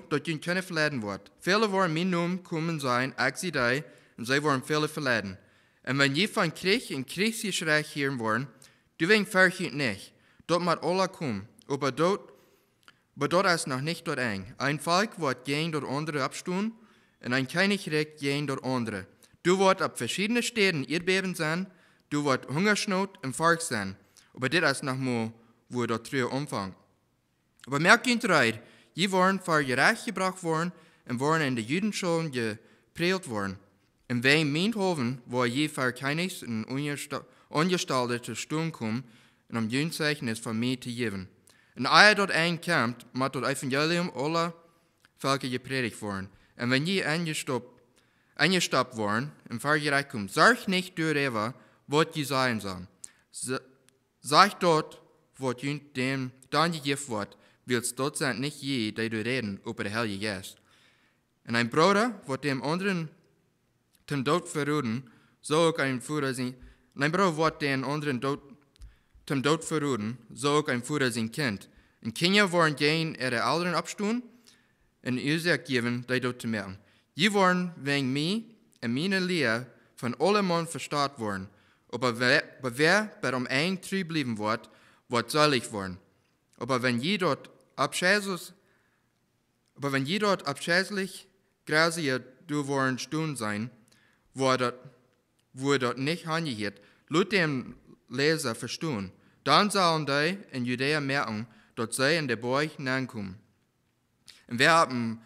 dat je kunnen verleiden wordt. Vele worden mijn naam komen zijn, ik zie die, en zij worden vele verleiden. En wenn je van Krieg en Kriegsgeschrei hören worden, du wen vergeet nicht, dort mat alle kommen, aber dort ist noch nicht dort eng. Ein Volk wird gegen dort andere abstehen, und ein Königreich gegen dort andere. Du wird ab verschiedene Städten Erdbeben sein, du wird Hungersnot im Volk sein, aber das ist noch mal, wo dort drüber umfängt. Aber merkt ihr rein, je waren vor Gerecht gebracht worden und waren in die Judenschulen gepredigt worden. Und wen Meenthoven, wo je vor keines und ungestaltete Sturm kommen, und um Jünzeichnis von mir zu geben. Und als dort einkommt, muss das Evangelium aller Völker gepredigt worden. Und wenn je eingestoppt worden, im Fahrgerecht kommt, sag nicht darüber, was je sagen sollen. Sag dort, was dem dann gegeben wird, willst dort sind nicht je, die du reden über den Heilige Geist. Und ein Bruder wird dem anderen zum Tod verroden, so auch ein Führer sein. Und ein Bruder wird den anderen zum Tod verroden, so auch ein Führer sein Kind. Und Kinder wollen gehen ihre Eltern abstehen und Ursache geben, die dort zu merken. Je wollen wegen mir und meiner Lehre von allen Mann verstaat worden. Aber wer bei dem einen treu bleiben wird selig worden. Aber wenn je dort abscheulich grasie du wollen stehen sein, wo dort nicht angehört, laut dem Leser verstehen. Dann sollen die in Judäa merken, dass sie in der Burg nachkommen. Und wer am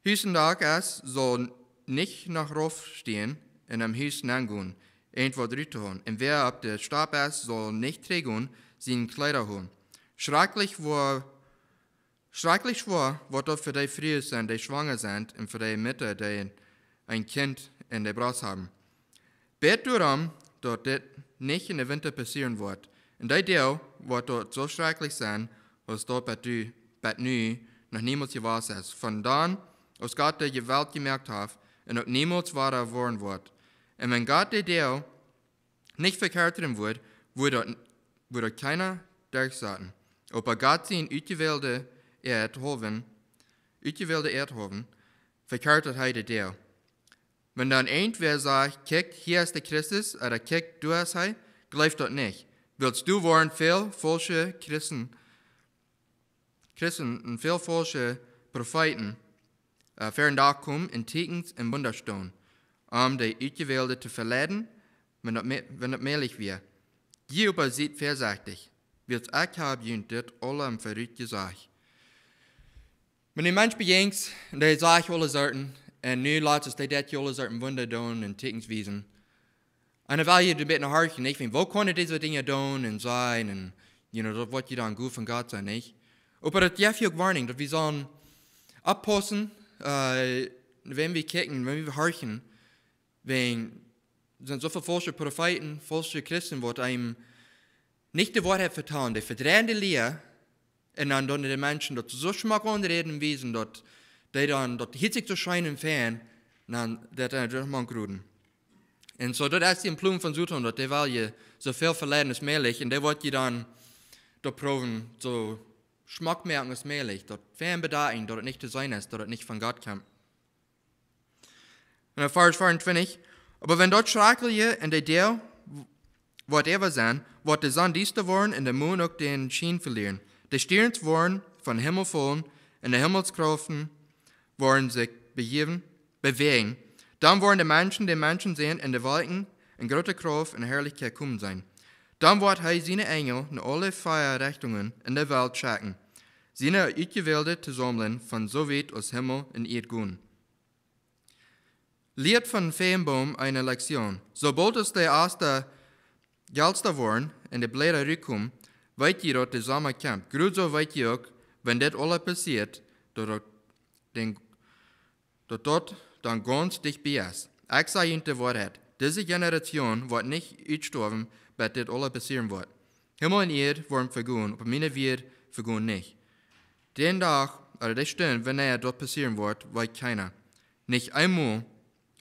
Hüsentag ist, soll nicht nach Rauf stehen und am Hüs nachgehen, irgendwo drüber holen. Und wer ab der Stab ist, soll nicht trägen, seine Kleider holen. Schrecklich war, was dort für die Frauen sind, die schwanger sind, und für die Mütter, die ein Kind in der Brust haben. Bet darum, dass das nicht in der Winter passieren wird. Und die Deel wird dort so schrecklich sein, was dort bei nu noch niemals gewesen ist. Von dann, als Gott die Gewalt gemerkt hat, und auch niemals wahrer worden wird. Und wenn Gott die Deel nicht verkehrt wird, würde dort keiner durchsetzen. Aber Gott sein utgewählte Erdhoven, verkehrt hat die Deel. Wenn dann irgendwer sagt, kick, hier ist der Christus, oder kick, du hast er, glaubt dort nicht. Willst du waren viel falsche Christen und viel falsche Propheten fern da kommen in Tekens und Wunderstone, die Utgewählte zu verleiten, wenn das möglich wäre. Je übersieht versagtig, wird ich habe jündet alle am Verrückt gesagt. Wenn die Mensch begegnet, und die sagt alle Sorten, und nu laat es die dat alle Sorten Wunder doen und Tekens wiesen. Und dan wil je een beetje naar hartje, niet? Wo kunnen deze dingen doen en zijn, en, dat wordt je dan goed van God zijn, niet? Maar dat geeft je ook warning, dat we zullen oppassen, wenn wir kijken, wenn wir horchen, wenn sind zoveel falsche Propheten, falsche Christen, wat einem nicht das Wort hat vertan, die verdrehen die Lehre, und dann die Menschen dort so schmack reden wiesen, dort die dann dort hitzig zu scheinen fern, dann das dann durch man gruden. Und so das ist die Empfehlung von Suton, dort die will je so viel verleiden als möglich, und der wird je dann dort proben, so Schmack merken als möglich, dort fern bedachten, dort nicht zu sein ist, dort nicht von Gott kommt. Und dann Vers 24, aber wenn dort schreckliche in der Deel, whatever sein, wird die Sonne düster worden und der Mond auch den Schein verlieren. Die Sterne worden von Himmel fallen und die Himmelskräfte worden sich bewegen. Dann werden die Menschen sehen in der Wolken in großer Kraft und Herrlichkeit kommen sein. Dann wird er seine Engel in alle Feierrichtungen in der Welt schicken, seine Utgewählte zu sammeln von so weit aus Himmel und Erd gehen. Lehrt von Feenbaum eine Lektion. Sobald es der erste Gelster worden und die Blätter rückkommen, weet je dat de zomer komt. Goed zo weet je ook, wenn dit alles passiert, dat dan ganz dicht bij is. Ik zei je de waarheid. Deze Generation wordt niet uitsterven, bis dit alles passieren wird. Himmel und Erde worden vergaan, aber meine Welt vergaan nicht. Den Tag, oder die Stunde, wenn dort passieren wird, weiß keiner. Nicht einmal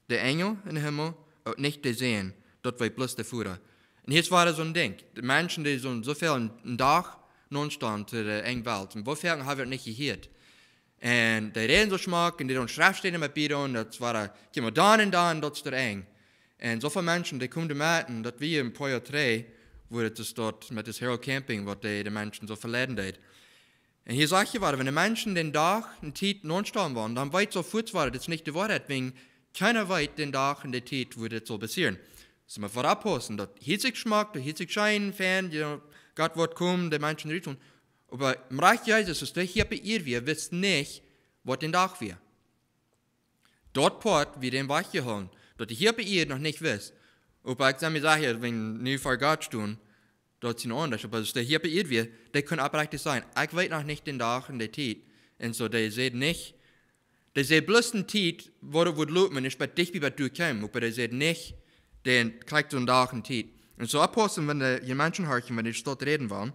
der Engel in den Himmel, auch nicht der Sehen, dort weiß bloß der Führer. Und jetzt war das so ein Ding. Die Menschen, die so viel einen Tag nonstand zu der engen Welt. Und wofür haben wir nicht gehört? En die reden zo smak en die doen schrijfstenen met bieden en dat waren, komen dan en dan, dat is er eng. En zoveel mensen, die komen meten, dat we in Pojo 3, waar het is dort met het Hero Camping, wat de mensen zo verleden deed. En hier zeg je wat, wenn die Menschen den Tag en tijd non-staan waren, dan weet zo voet waren, dat is niet de waarheid, wegen keiner weet den Tag en de tijd, wo dit zal passieren. So man vorab posten, dat hielt sich schmeckt, dat hielt sich schein, fan, Gott wird kommen, die Menschen reden. Aber im Reich Jesus ist hier bei ihr, wir wissen nicht, was den Tag wir. Dort port wir den Weich geholen, dass hier bei ihr noch nicht wisst. Aber ich sage, wenn nie vor Gott stehen, dort sind anders, aber das hier bei ihr wir, die können abrechtig sein. Ich weiß noch nicht den Tag und die Zeit. Und so, die sehen nicht, die sehen bloß den Zeit, wo du loben, und ich bei dich wie bei du kämen, aber die sehen nicht, den kriegt so einen Tag und Zeit. Und so abposten, wenn die Menschen hören, wenn die dort reden wollen.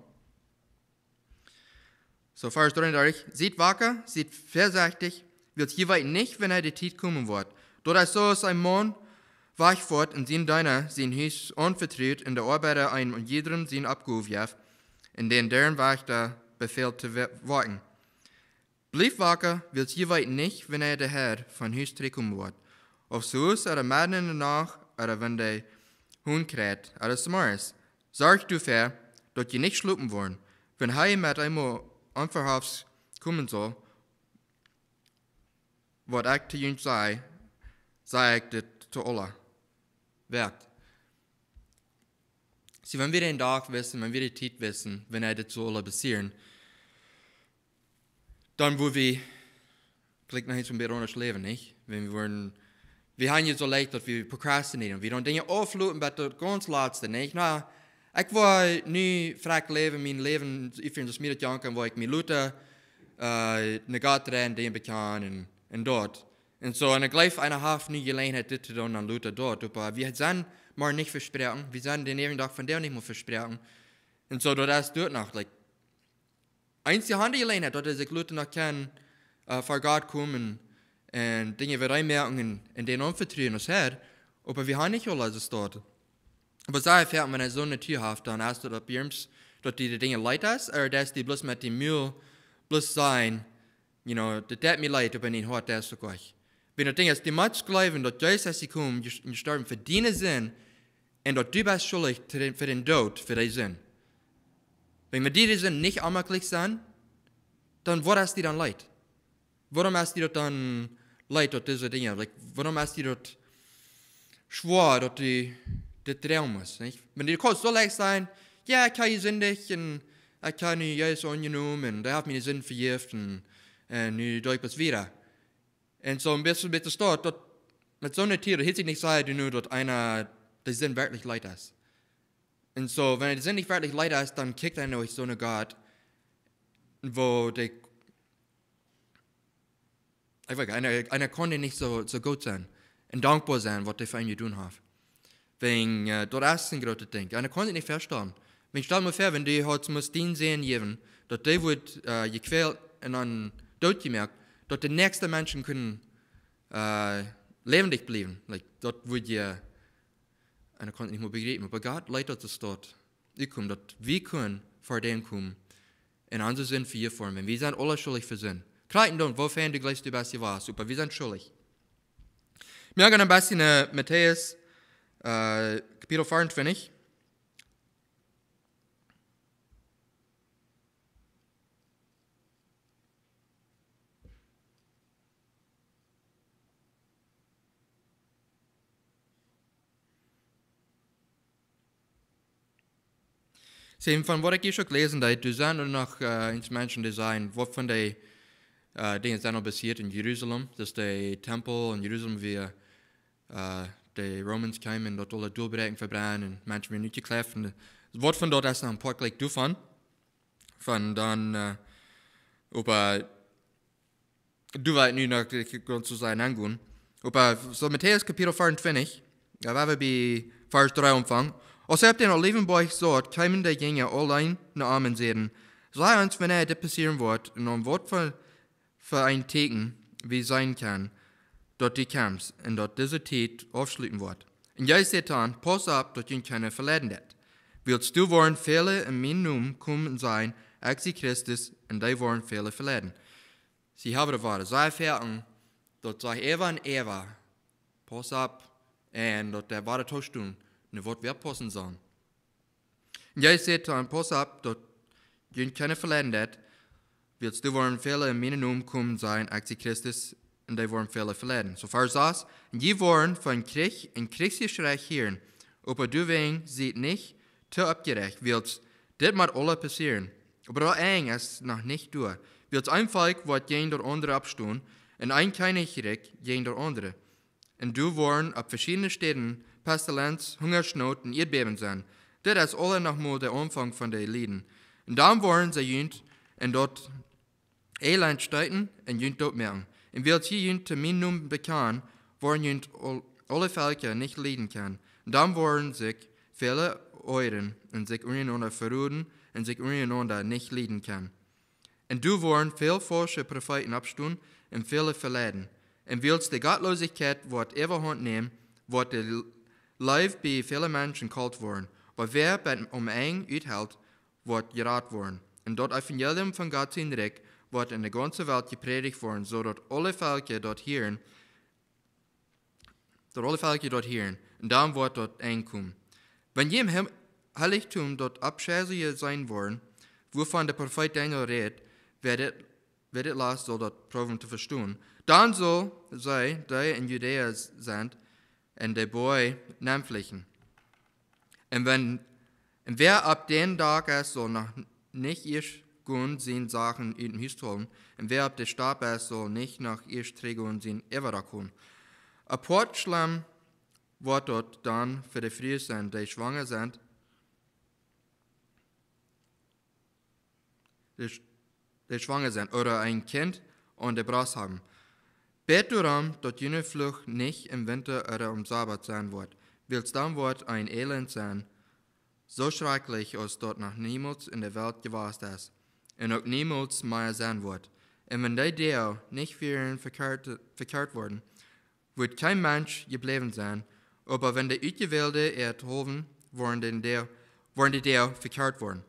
So, Vers 33, seid wacker, seid vorsichtig, wird hierbei nicht, wenn die Zeit kommen wird. Dort so ist ein Mann wach fort und sein Deiner, sein Haus unvertraut, in der Arbeiter ein und jedem sein Abgehuf, in den deren Wach der Befehl zu warten. Bleib wacker, wird hierbei nicht, wenn der Herr von Haus zurückkommen wird. Auf so ist mitten in der Nacht, oder wenn der Hund kräht, oder zum Morgens. Sorg du für, dass ihr nicht schlupen wollen. Wenn er mit einmal unverhofft kommen soll, was ich zu ihnen sei ich das zu alle. Werkt. Sie, wenn wir den Tag wissen, wenn wir die Zeit wissen, wenn das zu alle passieren, dann wo wir, vielleicht noch nicht so ein bisschen anders leben, nicht? Wenn wir haben jetzt so leicht, dass wir prokrastinieren. Wir dann Dinge auflösen, aber das ganz Letzte, nicht? Na, ich will nie fragt leben, mein Leben, ich finde das mir janken, wo ich mir Leute, eine Gott rennen, den bekannt und dort. Und so, und gleich eine half nie Gelegenheit, das zu tun, an Leute dort. Aber wir sind mal nicht versprechen, wir sind den jeden Tag von der nicht mehr versprechen. Und so, das ist dort noch, like, eins die Hand Gelegenheit, dass sich Leute noch kennen, vor Gott kommen, und Dinge wir reinmerken in den Unvertrauen das Herr, aber wir haben nicht alles dort. Aber sei fährt, wenn so eine Tür hat, dann hast du das Birms, dass die Dinge leid ist, oder dass die bloß mit dem Müll bloß sein, das mir leid, aber nicht hart das sogar. Wenn das Ding ist, die Menschen glauben, dass Jesus, als sie kommen, gestorben für deine Sinn, und dass du bist schuldig für den Tod, für deinen Sinn. Wenn wir diese Sinn nicht anmerklich sind, dann wo ist die dann leid? Warum ist die dort dann leid, dass diese Dinge, warum ist die dort schwor, dass die das drehen muss, nicht? Wenn die kurz so leicht sein, ja, ich habe sündig, und ich habe Jesus angenommen, und der hat mir den Sinn vergiftet, und nu doe ich das wieder. Und so ein bisschen mit der Stadt, mit so einer Tiere, hätte ich nicht sagen, nur, dass einer der Sinn wirklich leid ist. Und so, wenn der Sinn nicht wirklich leid ist, dann kickt einer durch so eine Gott, wo der einer konnte nicht so gut sein und dankbar sein, was der für ihn getan hat. Wegen, das ist ein großes Ding. Einer konnte nicht verstehen. Stell dir mal vor, wenn die heute den sehen geben, dass der wird gequält und dann tot gemerkt, dass die nächsten Menschen können lebendig bleiben. Dort wird ja, einer konnte nicht mehr begreifen, aber Gott leitet uns dort. Dass wir können vor dem kommen und unseren Sinn für ihr formen. Wir sind alle schuldig für Sinn. Kleiden don't, wofern du gleich die Beste warst, aber wir sind schuldig. Wir gehen ein bisschen in Matthäus, Kapitel 24. Von was ich schon gelesen habe, du sind nur noch ins Menschen, die sagen, was von den Dingen sind noch passiert in Jerusalem, dass der Tempel in Jerusalem, wie die Romans kamen und dort alle Durchbrechen verbrennen und Menschen werden nicht geklärt. Das Wort von dort ist noch ein paar gleich davon. Von dann, aber du weißt nicht noch Grund zu sein angehen. Aber so Matthäus Kapitel 24, da waren wir bei Vers 3 anfangen. Als er den Olivenberg sah, kamen die Jünger allein nach Armen sehen. Sei uns, wenn das passieren wird, und ein Wort für ein Teken, wie sein kann, dort die Camps, und dort diese Zeit aufschließen wird. Und Jesus sagt, pass auf, dass ihn keiner verleiden wird. Willst du wollen viele in meinem Namen kommen sein, als sie Christus, und die wollen viele verleiden. sie haben de waarde. Zij verten, dat zij Eva en Eva, pas op, en dat de waarde thuis doen, en wat weer passen zijn. En jij zegt dan, pas op, dat je keine verleiden dat, willst du worden viele in mijn naam komen zijn, als Christus, en die worden viele verleiden. So far das, en je worden van Krieg en Kriegsgeschrei hören, aber du wegen sieht nicht te abgerecht, willst dit maar alle passieren. Aber dat eng is nog niet door. Willst ein Volk wat geen door andere abstoen, en ein Königreich geen door andere. En du worden op verschiedene Städten Pestilenz, Hungersnot en Erdbeben zijn. Dit is alle nog maar de omvang van de Lieden. En dan worden ze junt en dort Elend stuiten en junt dort merken. En wilt je junt te mijn noem bekan, worden junt alle Völker niet leiden kan. En dan worden zich viele euren en zich untereinander verroeden en zich untereinander niet leiden kan. En du worden veel falsche Propheten abstoen en viele verleiden. En willst de Gottlosigkeit wordt overhand nemen, wordt de Leib bij viele Menschen kalt worden. Maar wer bij eng uithält, wordt gerat worden. En dat Evangelium van Gott zijn Reich wordt in de ganze Welt gepredigt worden, zodat alle Völker dort hören, en dan wordt dat eng komen. Wenn je im Heiligtum dort Abschätzige sein worden, wovon der Prophet Daniel redet, wird het last, soll dat proben te verstaan. Dan zal zij, die in Judäa zijn, en de boy nampflichen. En wer ab den Tag ist, soll noch nicht erst gehen, sind Sachen in den Hüst holen. Und wer ab der Stab ist, soll nicht noch erst trägen, sind Everak holen. Ein Portschlamm wird dort dann für die Frühe sein, die schwanger sind, oder ein Kind an der Brust haben. Bet darum, dass jene Flucht nicht im Winter oder am Sabbat sein wird. Willst dann wird ein Elend sein, so schrecklich, als dort noch niemals in der Welt gewesen ist, und auch niemals mehr sein wird. Und wenn die Deo nicht für ihn verkehrt worden, wird kein Mensch geblieben sein, aber wenn die Utgewählte erhoben, worden die Deo verkehrt worden.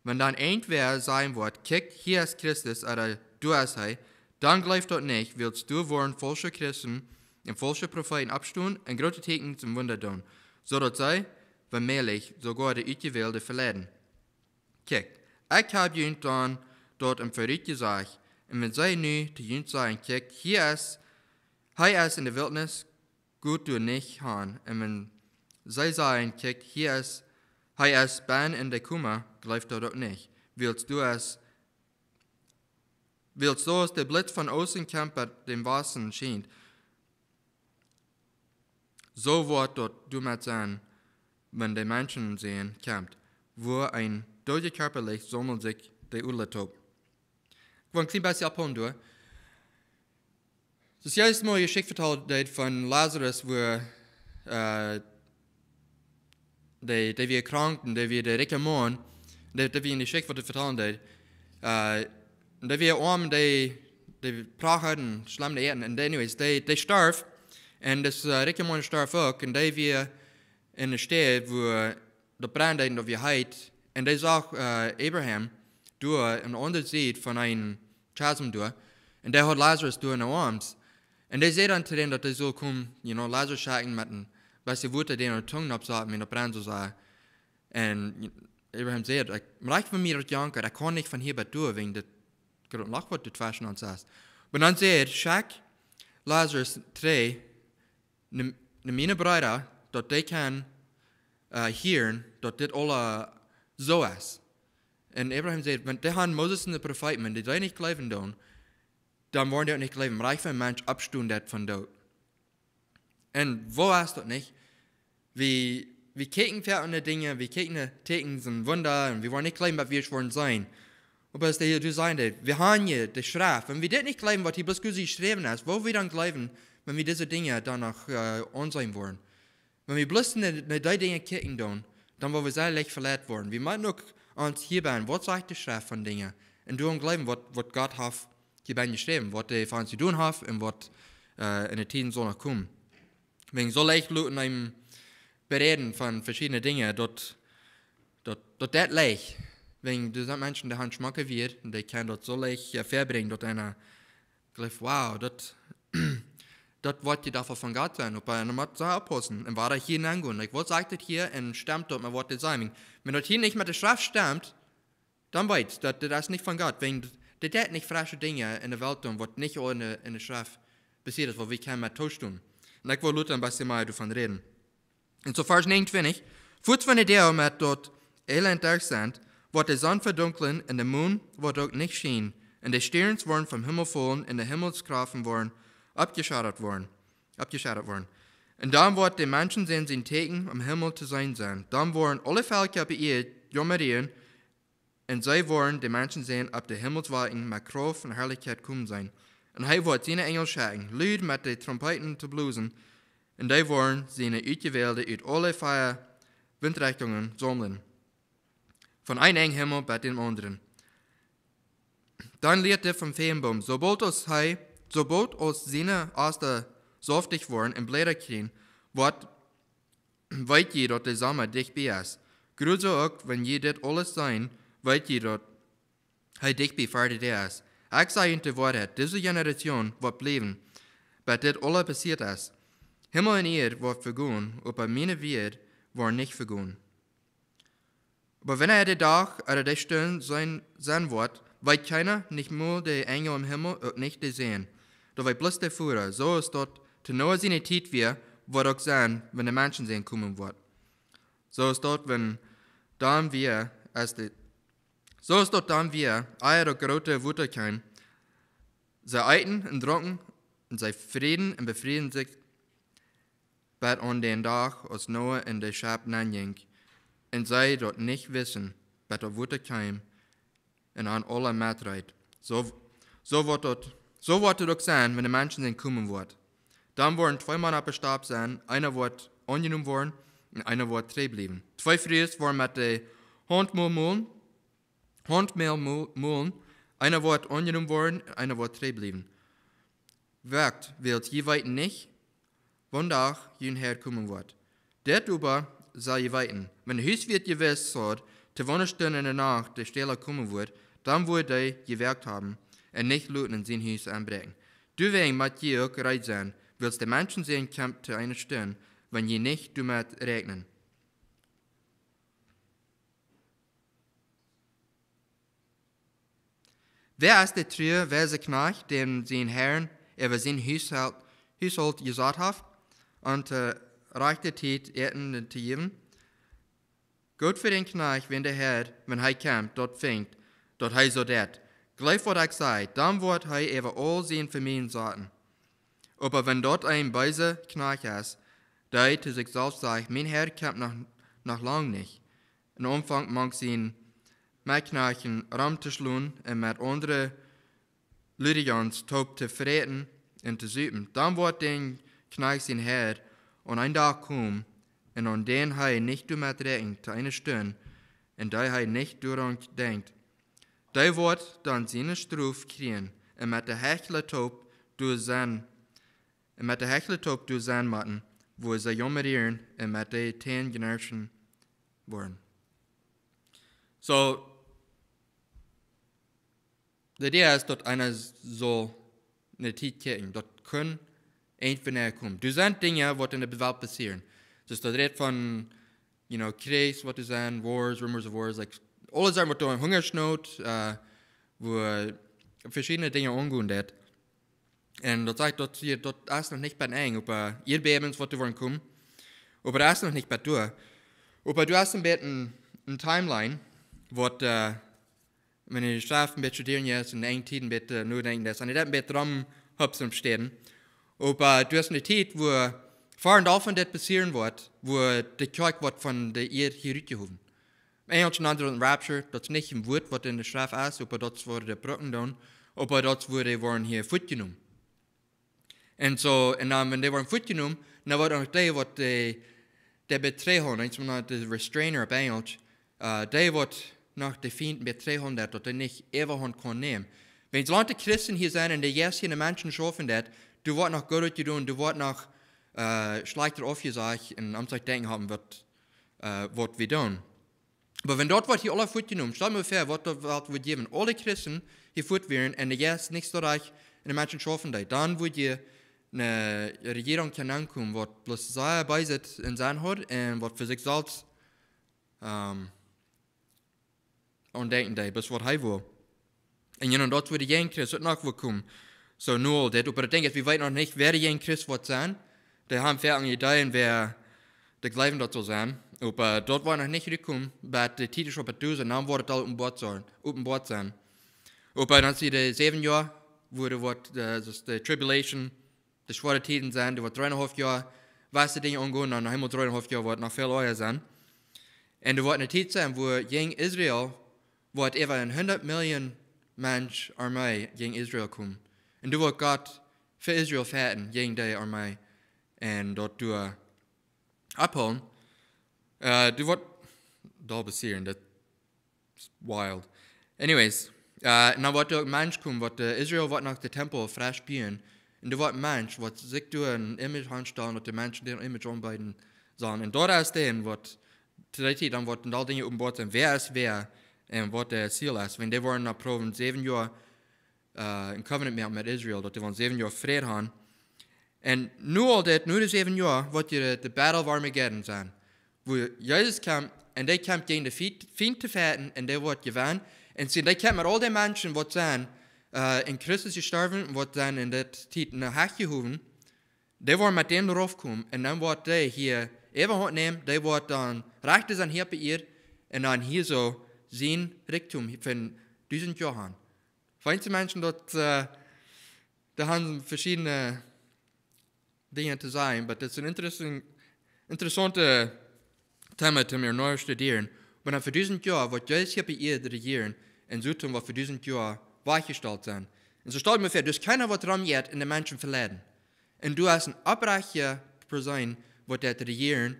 Wenn dann irgendwer sein wird, kick, hier ist Christus, oder du hast er, dann gleift dort nicht, willst du worden falsche Christen und falsche Propheten abstehen und große Teken zum Wunder tun, so dass sie, wenn möglich, sogar die Utgewählte verleiden. Kick, ich habe ihnen dann dort im Verriet gesagt, und wenn sie nu zu ihnen sagen, kick, hier ist in der Wildnis, gut du nicht haben, und wenn sie sagen, kick, hier ist Ben in der Kummer, greift dort nicht. Willst du als der Blitz von außen kämpft, dem Wasser scheint, so wird dort du mit sein, wenn die Menschen sehen, kämpft, wo ein Doge körperlich sammelt sich der Urlaub. Ich will ein klein bisschen abholen, du. Das erste Mal Geschichte vertellt von Lazarus, wo die wir krank und die wir der reiche Mann, die wir in die Geschichte vertellen, die wir arm, die prachen, schlimm die eten, und anyways, die starb, und das reiche Mann starb auch, und die wir in der Stadt, wo der Brand und wir heit, und die sagt Abraham, du, an der anderen Seite von einem Chasm, du, und der hat Lazarus du in den Arms, und die sagt dann zu denen, dass die so kommen, Lazarus schauen mit dem, was sie wollte, den Zungen absagen, mit der Brand so sagen, und Abraham sagt, reicht von mir das Janker, ich kann nicht von hier bei du, wegen der Lachwort, das Waschen und saß. Und dann sagt Schak, Lazarus 3, meine Brüder, dass die kann hören, dass das alle so ist. Und Abraham sagt, wenn die haben Moses und die Propheten, wenn die nicht glauben, dann wollen die auch nicht glauben. Reich für ein Mensch abstehen von dort. Und wo ist das nicht? Wir kicken für Dinge, wir kicken Teken und Wunder, und wir wollen nicht glauben, was wir schon sein. Aber es ist du sagen, wir haben hier die Schrift. Wenn wir das nicht glauben, was hier bloß geschrieben ist, wo wir dann glauben, wenn wir diese Dinge dann noch ansehen wollen? Wenn wir bloß die Dinge kicken, dann wollen wir sehr leicht verletzt worden. Wir müssen uns hier bei, was sagt die Schrift von Dingen? Und du glauben, was Gott hat hier bei geschrieben, was die von uns zu tun hat und was in der Tiden soll noch kommen. Wegen so leicht in einem Bereden von verschiedenen Dingen, dort leicht. Wenn du sind Menschen, die haben schmacken wird, und die können das so leicht verbringen, dass einer glaubt, wow, das wird die davon von Gott sein. Und bei einem hat so abpassen. Und war da hier hingehen. Was sagt das hier? Und stammt dort, man wird das sagen. Wenn das hier nicht mit der Schrift stammt, dann weiß das ist nicht von Gott. Wenn das nicht frische Dinge in der Welt tun, was nicht auch in der Schrift passiert ist, wo wir können mit Tausch tun. Und ich will Luther ein bisschen mehr davon reden. Und so Vers 29, Voets van de deel met dort elend erg sind, wordt de zon verdunkelen en de moon wordt ook niet schien, en de sterren worden vom Himmel fallen en de hemelskrachten worden abgeschattet worden. En dan wordt de mensen zijn teken am Himmel te zijn. Dan worden alle volken op eerd jommerieren, en zij worden de mensen zijn op de hemelswalken met kracht en herrlijkheid komen zijn. En hij wordt zijn engel schicken, luid met de trompeten te blozen, en die worden zijn uitgewählte uit alle vier Windrichtungen sammeln. Von einem Himmel bei dem anderen. Dann lehrt er vom Feenbaum, sobald aus seine Aster saftig worden und Blätter kriegen, wird weit je dort der Sommer dicht bei ist. Grüße auch, wenn je das alles sein, weit je dort dicht bei fertig ist. Ich sage in der Wahrheit, diese Generation wird bleiben, bei das alles passiert ist. Himmel und Erde wird vergehen, aber meine Welt war nicht vergehen. Aber wenn der Tag oder die Stunde sein wird, wird keiner, nicht nur der Engel im Himmel, auch nicht der sehen. Da wird bloß der Führer. So ist dort, zu nur seine Zeit wird auch sein, wenn der Menschen sehen kommen wird. So ist dort, dann wir, eier der große Wutter kein, sie eiten und trocken, und sie frieden und befrieden sich, bet an den Tag, als Noah in der Schab nanging, und sie dort nicht wissen, bet der Wutter kein, und an aller Matreit. So wird es auch sein, wenn die Menschen sind kommen wird. Dann werden 2 Mann abgestorben sein, einer wird angenommen worden, und einer wird drei bleiben. 2 Fries werden mit der Handmehl malen, einer wird angenommen worden, und einer wird drei bleiben. Wirkt, wird je weiten nicht, wanneer je herkommen wird. Darüber soll je weiten. Wenn der Huis wird gewiss hat, zu wanneer Stunde in der Nacht der Stelle kommen wird, dann wird er gewirkt haben und nicht Leuten in sein Haus anbrechen. Deswegen muss je auch bereit sein, willst der Menschen sehen kommt zu einer Stunde, wenn je nicht damit rechnen. Wer ist der Trüer, wer ist der Knecht, dem sein Herrn über sein Haushalt gesagt hat, und reichte Zeit Erden zu geben? Gut für den Knecht, wenn der Herr, wenn er kommt, dort fängt, dort er so dat. Gleich was ich sage, dann wird er über all seine Familien sagen. Aber wenn dort ein böser Knecht ist, der zu sich selbst sagt, mein Herr kommt noch lang nicht, im Umfang mag sie mit Knechten Ram zu schlagen und mit anderen Lydians Taub zu verraten und zu suchen, dann wird den Knecht sein Herr an einen Tag kommen, und an den er nicht damit rechnet, zu einer Stunde, und der er nicht daran denkt. Der wird dann seine Strafe kriegen, und mit der Hechle Taub durch sein machen, wo sie jammerieren, und mit den 10 Generationen worden. So, die Idee ist, dass einer so eine Zeit kriegen, dort können entweder kommen. Das sind Dinge, die in der Welt passieren. Dus dat redt van, Krieg, wat is zijn, wars, rumors of wars, like, alles zijn wat door Hungersnood, wo verschiedene Dinge angehen dat. En dat sagt, dat is nog niet bij eng, aber Erdbebens, wat er worden kommen, aber dat is nog niet bij door. Aber du hast ein bisschen eine Timeline, wat, wenn ich schaffe, ein bisschen studieren jetzt, in eng Tiden bitte nur denken, dass ich ein bisschen drum hab's im Stehen. Aber du hast eine Zeit, wo vor und davon das passieren wird, wo die Kirche wird von der Erde hier rausgehoben. Engels anderen Rapture, das ist nicht im Wort, was in der Schrift ist, aber das wurde der Brücken dann, aber das worden hier fortgenommen. Und so, und dann, wenn die waren fortgenommen, dann wird auch der, was der Betreuung, der Restrainer auf Englisch, der wird nach der Feind betreuen, dass er nicht ewig kann nehmen. Wenn so Leute Christen hier sind und die jetzt hier Menschen schaffen, du wirst noch Gott tun, du wirst noch schlechter aufgesagt und am Tag denken haben, was wir tun. Aber wenn dort wird hier alle Fuß genommen, stell mir vor, was wir geben, alle Christen hier Fuß wären, und jetzt nicht so reich in den Menschen schaffen, dann würde ihr eine Regierung kann ankommen, was bloß sehr beisitzt in sein Hut und was für sich selbst und denken, bis was er will. Und dort würde jeden Christ auch noch kommen. So null, aber ich denke, wir wissen noch nicht, wer jeden Christ wird sein. Die haben viele Ideen, wer der Glauben dort soll sein. Aber dort war noch nicht gekommen, aber die Titel schon betusen, dann wurde es all open Bord sein. Aber dann sie die 7 Jahre, wo die Tribulation, die schwere Tiden sein, die wird 3,5 Jahre, was die Dinge angehen, und nach 3,5 Jahre wird noch viel euer sein. Und da wird eine Zeit sein, wo gegen Israel wird etwa 100 Millionen Menschen Armee gegen Israel kommen. Und da wird Gott für Israel fährten gegen die Armee und dort abholen. Du wird da passieren, das ist wild. Anyways, dann wird ein Mensch kommen, Israel wird nach dem Tempel frisch bauen. Und da wird ein Mensch, wird sich durch ein Image anstellen, und die Menschen den Image anbieten sollen. Und dort aus dem wird, zu der Zeit, dann wird all Dinge offenbart sein, wer ist wer, und was der Ziel ist. Wenn die wollen nach Proben 7 Jahre in Covenant mit Israel, dass die wollen 7 Jahre Frieden haben. Und nur die 7 Jahre wird die Battle of Armageddon sein, wo Jesus kam, und der kämpft gegen die Feind zu fährten, und der wird gewinnen. Und die kämpft mit all den Menschen, die sein, in Christus gestorben, und wird sein in der Zeit nach Hause gehoben, die wollen mit dem raufkommen, und dann wird der hier Ewigkeit nehmen, der wird dann rechte sein hier bei ihr, und dann hier so sein Reichtum von 1000 Jahren. Viele Menschen dort, da haben verschiedene Dinge zu sagen, aber das ist ein interessantes Thema, das wir neu studieren. Und dann für 1000 Jahre wird Jesus hier bei ihr regieren, und so tun wir für 1000 Jahre weichgestellt sein. Und so stell dir vor, du hast keiner, was dran geht, in den Menschen verladen. Und du hast eine abreiche Person, die das regieren,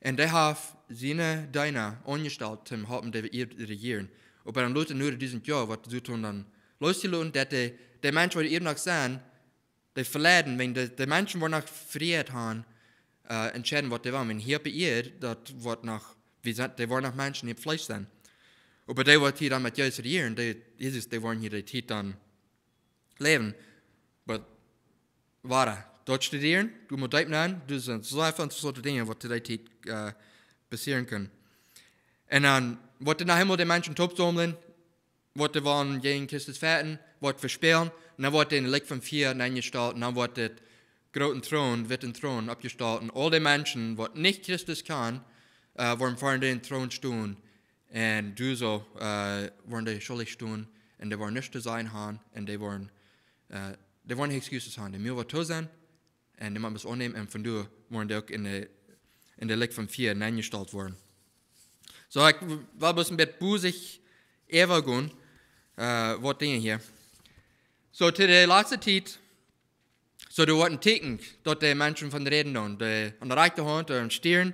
und der hat seine Diener angestellt, zum haben die regieren. Aber dann Leute nur 1000 Jahre, was so tun dann loszulassen, dass die Menschen, die eben noch sehen, die verladen, wenn die Menschen, die noch Freiheit haben, entscheiden, was die wollen. Wenn hier bei ihr, das wird noch, die wollen noch Menschen, die Fleisch sein. Aber die, die hier dann mit Jesus regieren, die wollen hier die Zeit dann leben. Aber warte, dort studieren, du musst nehmen, das sind so viele interessante Dinge, was die Zeit passieren können. Und dann, was die nach Himmel die Menschen top sammeln, was die wollen gegen Christus fährten, was verspielen, und dann wird den Licht von 4 eingestellt, und dann wird der großen Thron, wird ein Thron abgestellt, und all die Menschen, die nicht Christus kann, wollen vor den Thron stehen, und du so, wollen die schuldig stehen, und die wollen nichts zu sein haben, und die wollen nicht Excuses haben. Die müssen was tun sein, und die müssen es annehmen, und von da wollen die auch in der Licht von 4 eingestellt worden. So, ich will ein bisschen mit busig gehen, was Dinge hier. So, zu der letzten Zeit, so, da wird ein Teken, dort die Menschen von reden an der rechten Hand, ein Stirn,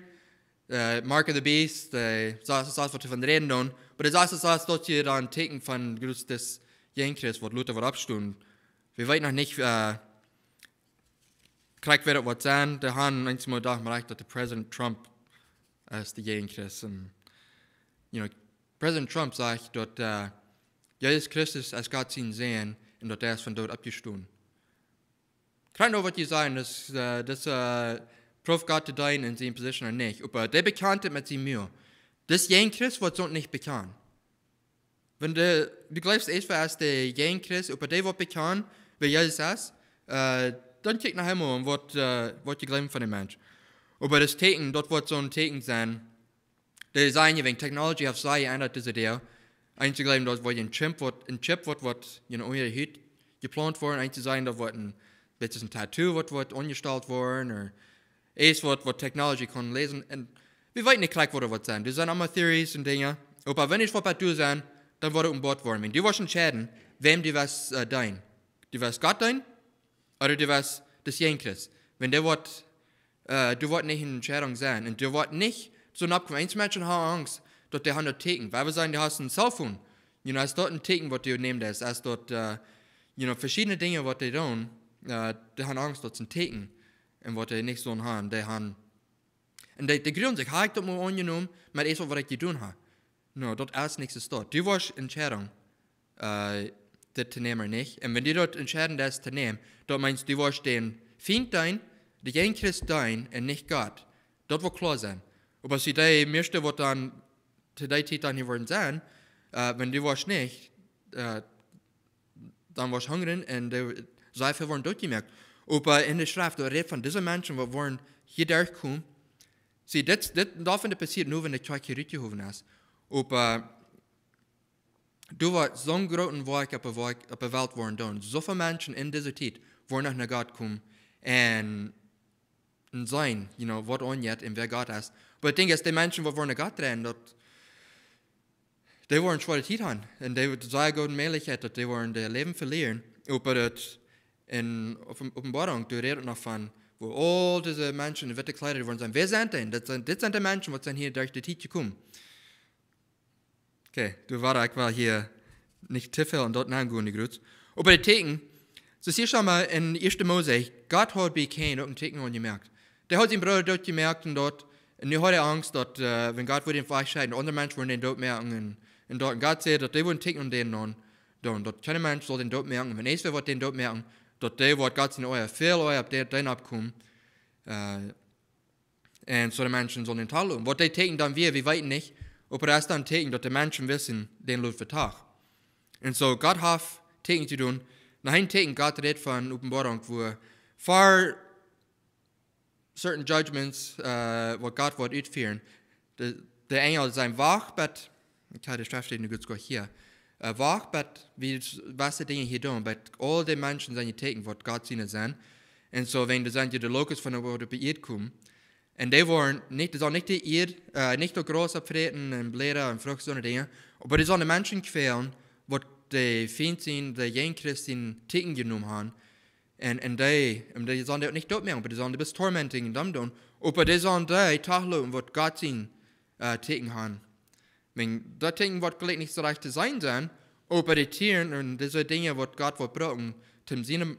Mark of the Beast, das was die von reden an, aber das ist dort hier ein Teken von des Jenkris, was Luther wird abstunden. Wir wissen noch nicht, kriegt wird was sein, der haben einmal gedacht, dass der Präsident Trump ist der Jenkris. Und, Präsident Trump sagt, dass Jesus Christus als Gott ihn sehen, und dass er ist von dort abgestunden. Kann nur was die sagen, dass Prof Gott zu dein in seiner Position oder nicht. Aber der Bekannte mit seinem Mühe. Das Jenkris wird sonst nicht bekannt. Wenn du glaubst, es war als der Jenkris, aber der wird bekannt, wer Jesus ist, dann kick nach Himmel und wird geglaubt von dem Mensch. Aber das Teken, dort wird so ein Teken sein, der sagen ja, wenn Technology auf sei ändert diese Idee, einzugleichen, dass ein Chip wird, eure Hüt geplant worden, einzusehen, da wird ein Tattoo wird angestellt worden, oder es wird Technology kann lesen, und wir wissen nicht gleich, was das wird sein. Das sind immer Theories und Dinge, aber wenn ich was Tattoo sein, dann wird es umgebaut worden. Wenn du wirst entscheiden, wem du was dein. Du wirst Gott dein, oder du wirst das Jenkris. Wenn du wird nicht in Entscheidung sein, und du wird nicht so abkommen. Einige Menschen haben Angst, dass die haben ein Teken. Weil wir sagen, du hast ein Cellphone. Als dort ein Teken, was du nehmen lässt, als dort, verschiedene Dinge, was die tun, die haben Angst, dass ein Teken, und was die nicht so haben, die haben, und die gründen sich, habe ich das mal angenommen, mit etwas, was ich getan habe. no, dort ist nichts dort. Du warst Entscheidung, das zu nehmen oder nicht. Und wenn du dort entscheiden, das zu nehmen, dort meinst du warst den Feind dein, der jeden Christ dein und nicht Gott. Dort wird klar sein. Aber sie die möchte, was dann zu der Zeit dann hier worden sein, wenn du warst nicht, dann warst du hungrig und die Seife wurden durchgemerkt. Aber in der Schrift, da redet von diesen Menschen, die wollen hier durchkommen. Sie, das davon passiert nur, wenn die zwei Kirche hoven ist. Aber du warst so ein großer Werk auf der Welt worden tun. So viele Menschen in dieser Zeit wollen nach Gott kommen und sein, was on jetzt und wer Gott ist. Aber das Ding ist, die Menschen, die wollen nach Gott rennen, die wollen schwere Zeit haben. Und die sagen Gott Möglichkeit, dass die wollen ihr Leben verlieren. Aber das in Offenbarung, du redest noch von, wo all diese Menschen in witte Kleider worden sind. Wer sind denn? Das sind die Menschen, die sind hier durch die Zeit gekommen. Okay, du warst auch hier nicht zu viel und dort nachgehen, die Grüß. Aber die Theken, so siehst du mal in 1. Mose, Gott hat bei Cain auf den Theken angemerkt. Der hat seinen Bruder dort gemerkt und dort, und er hatte Angst, dass, wenn Gott würde ihn freischeiden, andere Menschen würden den dort merken. Und dort, Gott sagt, dass die würden Theken und den tun. Dort kein Mensch soll den dort merken. Wenn es wird den dort merken, dass die wird Gott in euer, viel euer, ab der den abkommen. Und so die Menschen sollen den Tal tun. Was die Theken dann wir weit nicht. Aber das ist dann Theken, dass die Menschen wissen, den Lut für Tag. Und so, Gott hat Theken zu tun. Nach einem Theken, Gott redet von Offenbarung, wo vor certain judgments, wo Gott wird ausführen, der Engel sein Wachbett, ich habe die Schrift nicht gut hier, Wachbett, was die Dinge hier tun, aber all die Menschen sind Theken, was Gott sehen sein. Und so, wenn die sind, die Locus von der Wort bei ihr kommen, und die waren nicht, das waren nicht die nicht so groß abtreten und Blätter und Frucht, sondern Dinge, aber die sollen die Menschen quälen, was die Feind sind, die jeden Christen Theken genommen haben. Und die sollen das nicht dort mehr, aber die sollen bis tormenting und dann tun. Aber die sollen die tacheln, was Gott ihnen Theken haben. Das Theken wird vielleicht nicht so leicht zu sein, aber die Tiere und diese Dinge, was Gott wird brauchen, zum Sinne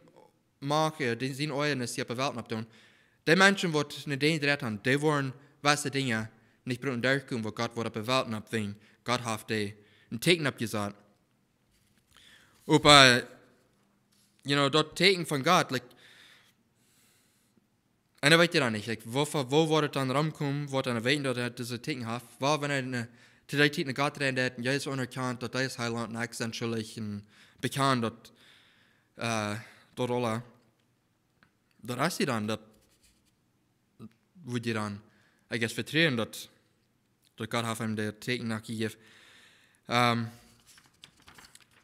machen, den Sinn euren ist hier bewältigen abtun. Die Menschen, die nicht den Dreht haben, die wollen weiße Dinge nicht brauchen durchkommen, wo Gott wird bewältigen abtun. Gott hat die ein Theken abgesagt. Aber, dort Theken von Gott, und er weiß ja nicht, wo wird es dann rankommen, wo dann weten, dass er diese Theken hat, war, wenn er zu der Zeit Gott redet, und er ist unerkannt, dass er ist Heiland, und er ist schuldig und bekannt, dass dort alle, da ist sie dann, dass würde dann, ich guess, vertrauen, dass Gott hat ihm die Theken nachgegeben.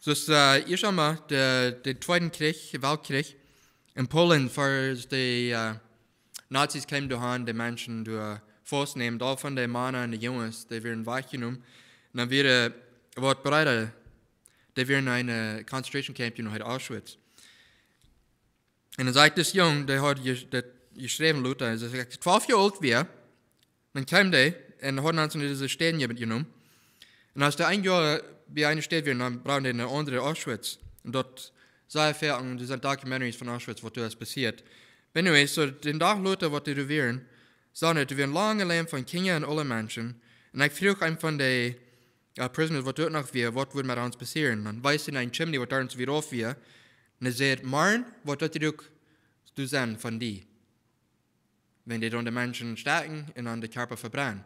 So ist hier schon mal der Zweiten Weltkrieg in Polen, als die Nazis kamen durch die Menschen durch Forst nehmen, all von den Männern und den Jungs, die werden weggenommen. Und dann wird bereit, die werden in eine Concentration Camp genommen, Auschwitz. Und dann sagt das Jung, der hat geschrieben, Luther, er sagt, 12 Jahre alt war, dann kam der und hat uns in diese Städte mitgenommen. Und als der ein Jahr bei einer Stadt war, dann brauchen die eine andere Auschwitz. Und dort sei er und das sind Documentaries von Auschwitz, was da ist passiert. Aber anyway, so den Tag Luther, was die wären, sagen, die wären lange Leben von Kindern und allen Menschen. Und ich frage einen von den Prisoners, was dort noch wäre, was würde mit uns passieren. Dann weiß ich ein Chimney, was da uns wieder auf wäre. Und er sagt, morgen, was dort du sein von dir? Wenn die dann die Menschen stärken und dann den Körper verbrennen.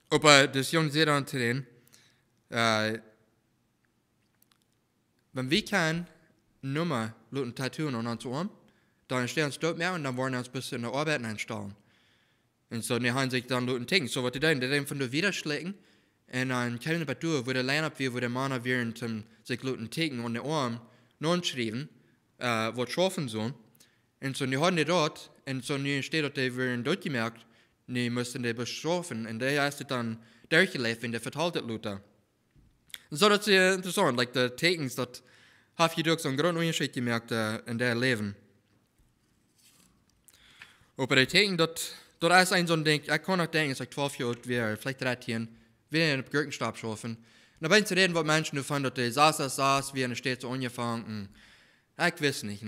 Aber das Junge sagt dann zu denen, wenn wir keine Nummer luten Tattooen an uns Arm, dann stehen uns dort mehr und dann wollen wir uns bis in der Arbeit einstellen. Und so, die haben sich dann luten Ting. So, was die denken von der Widerschlägen, und dann kommen wir durch, wo der Line-Up wird, wo der Mann während sich luten Ting an den Arm non schreiben, was schaffen sollen. Und so, die haben die dort, und so, die steht dort, die werden dort gemerkt, die müssen die bestrafen, und der ist dann durchgelaufen, und der verteilt das Luther. Und so, das ist interessant, like, die Tekens, das habe ich durch so einen großen Unterschied gemerkt in der Leben. Aber die Teken, das ist ein so ein Ding, ich kann auch denken, es ist 12 Jahre alt wäre, vielleicht 13, wir in den Gurkenstab schaffen. Und da bin ich zu reden, was Menschen davon, dass die saß, wie in der Stadt so angefangen. Ich weiß nicht, ich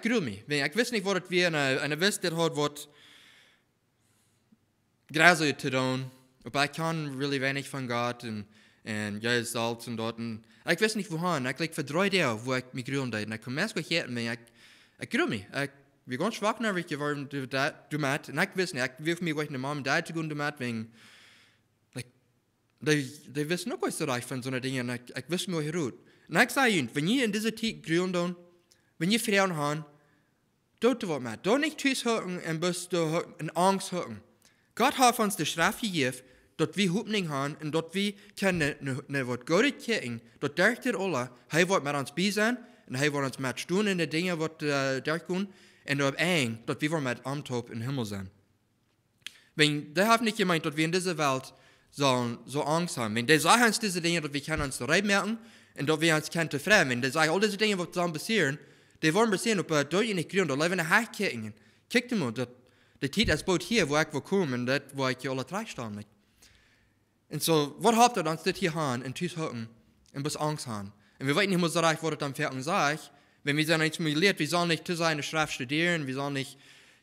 grüße mich. Ich weiß nicht, was das wäre, und ich weiß, das hat was grausig zu tun, Aber ich kann really wenig von Gott und ja, ist Salz und dort. Und ich weiß nicht wohin. Ich like für 3 Tage, wo ich mich gründen und ich komme erst gleich her und ich grüne mich. Ich bin ganz schwach nervig geworden, du mit. Und ich weiß nicht, ich will mich gleich eine Mom und Dad zu gehen, damit, wegen, die wissen auch, was da reicht von so einer Dinge und ich weiß mir, wie gut. Und ich sage Ihnen, wenn ihr in dieser Zeit gründen, wenn ihr Frauen habt, dort was mit. Dort nicht Tüß hocken und bist du in Angst hocken. Gott hat uns die Strafe gegeben, dort wir Hoffnung haben und dort wir können ne was Gutes kriegen. Dort denkt ihr alle, er wird mit uns bei sein und er wird uns mit tun in den Dingen, was durchgehen und dort eng, dort wir mit Amtop im Himmel sein. Wenn der hat nicht gemeint, dass wir in dieser Welt so Angst haben. Wenn der sagt uns diese Dinge, dass wir können uns da merken und dass wir uns können zufrieden. Wenn der sagt, all diese Dinge, was dann passieren, die wollen passieren, aber dort in die Grün, da leben eine Heichkirchen. Kijk mal, die Zeit ist bald hier, wo ich will kommen und dort, wo ich alle drei stehen. Und so, was habt ihr uns das hier haben und tüß hocken und bis Angst haben? Und wir wissen nicht, was das was dann fertig sagt. Wenn wir sagen, nicht lehrt, wir sollen nicht zu seine Schrift studieren, wir sollen nicht,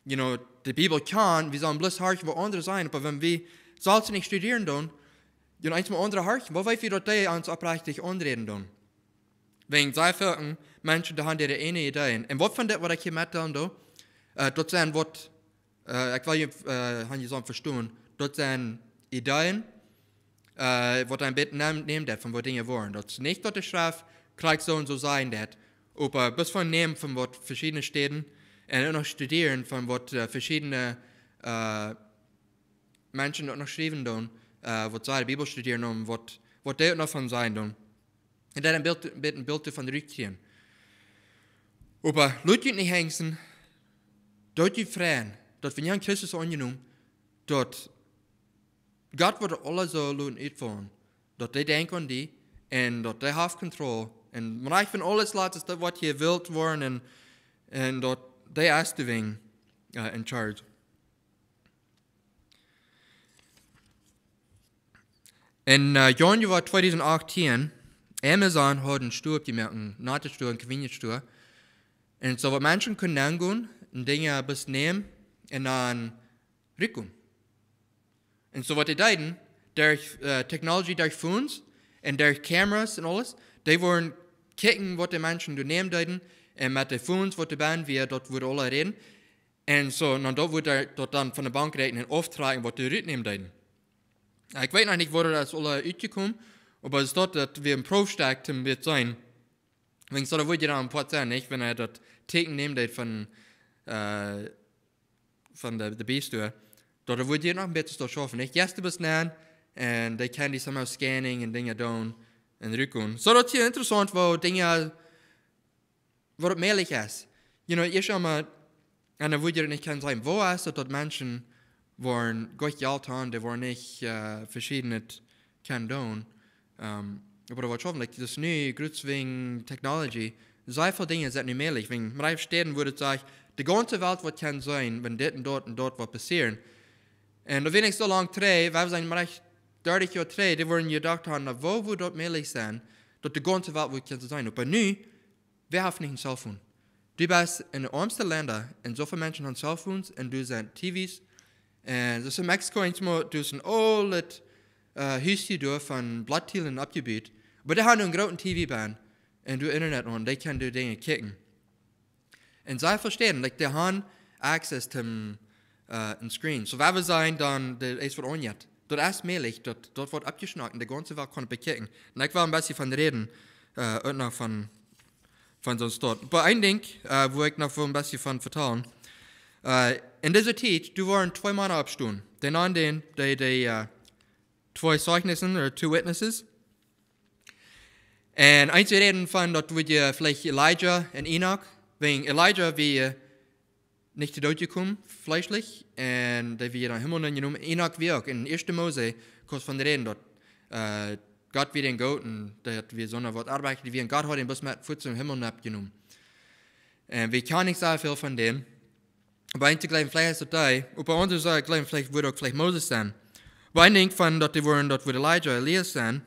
die Bibel kann, wir sollen bloß horchen, wo andere sein, aber wenn wir sollten nicht studieren dann, eins mal andere horchen, wo weiß wir, dass die uns abrechtig anreden dann? Wenn sie viele Menschen, die haben ihre eine Ideen. Und was von dem, was ich hier mitteilen da, dort sind, was, ich will haben die so verstehen, dort sind Ideen, was ein bisschen nehmen von was Dinge wollen. Das ist nicht, dass die Schrift gleich so und so sein wird, aber bis von nehmen von was verschiedene Städten und auch noch studieren von was verschiedene Menschen auch noch schreiben dann, was sie die Bibel studieren und was die auch noch von sein dann. Und dann ein Bild von Rückkehren. Aber Leute nicht hängen, dort die Freien, dort wenn ihr Christus angenommen, dort Gott wird alle so Leute uitvallen. Dat die denken an die und dat die haben Kontrolle. Und man von alles laat dat wat je wilt worden en dat die is de wing in charge. In Januar 2018, Amazon hat einen Stuhl gemerkt, einen Nahtstuhl, einen Convenience-Stuhl. Und so, was Menschen können angehen, und Dinge bis nehmen und dann rückgehen. Und so, was die deuten, durch Technologie, durch Phones und durch Kameras und alles, die wollen kicken, was die Menschen nehmen deuten, und mit den Phones, was die Band wir dort würde alle reden. Und so, und dort wird dort dann von der Bank rechnen, auftragen, was die rücknehmen deuten. Ich weiß noch nicht, wo das alle uitgekommen, aber es ist dort, dass wir im Proefstack wird sein. Wenn so, da würde ich dann ein paar sein, nicht, wenn das Ticken nimmt von der B-Store, dort würde ich noch ein bisschen schaffen. Ich geste bis nähen, und die können die somehow scanning und Dinge tun und rückgehen. So, das ist hier interessant, wo Dinge, wo das möglich ist. Ich schau mal, und da würde ich nicht sagen, wo ist es, dass Menschen waren gleich alt haben, die waren nicht verschiedene können tun. Aber das war schon, das neue Grützwing Technology, sehr viele Dinge sind nicht möglich. Wenn man auf Städten würde sagen, die ganze Welt wird kann sein, wenn dort und dort was passieren. Und da wenig so lange drei, weil wir sind mal 30 Jahre drei, die würden gedacht haben, wo würde das möglich sein, dass die ganze Welt wird kann sein. Aber nun, wir haben nicht ein Cellphone. Du bist in den ärmsten Ländern, und so viele Menschen haben Cellphones, und du sind TVs. Und das ist in Mexiko, du hast ein altes Hüste von Blatttieren abgebaut. Aber die haben einen großen TV-Bahn und du Internet und die können die Dinge kicken. Und sie verstehen, die haben Access zum Screen. So, wenn wir sagen, dann, es wird angeht. Das ist möglich, dort wird abgeschnackt und die ganze Welt kann bekicken. Und ich will ein bisschen von reden, und noch von so dort. Aber ein Ding, wo ich noch ein bisschen von vertellen, in dieser Zeit, du waren 2 Männer abstunden. Den anderen, die 2 Zeugnissen oder 2 Witnesses. Und eins reden von, dass wir vielleicht Elijah und Enoch, wegen Elijah wir nicht zu Deutsch gekommen, fleischlich, und der wir in den Himmel genommen. Enoch wir auch. In 1. Mose, kurz von reden, dass Gott wie den Gott, und dass wir so eine Wort arbeiten, die wir in Gott hat, bis mit Fuß im Himmel abgenommen. Und wir kennen nicht sehr viel von dem. Aber einzig gleich vielleicht ist das, und bei uns ist vielleicht würde auch vielleicht Moses sein. Aber ein Ding von, dass die wollen, dass wir Elijah, Elias sein,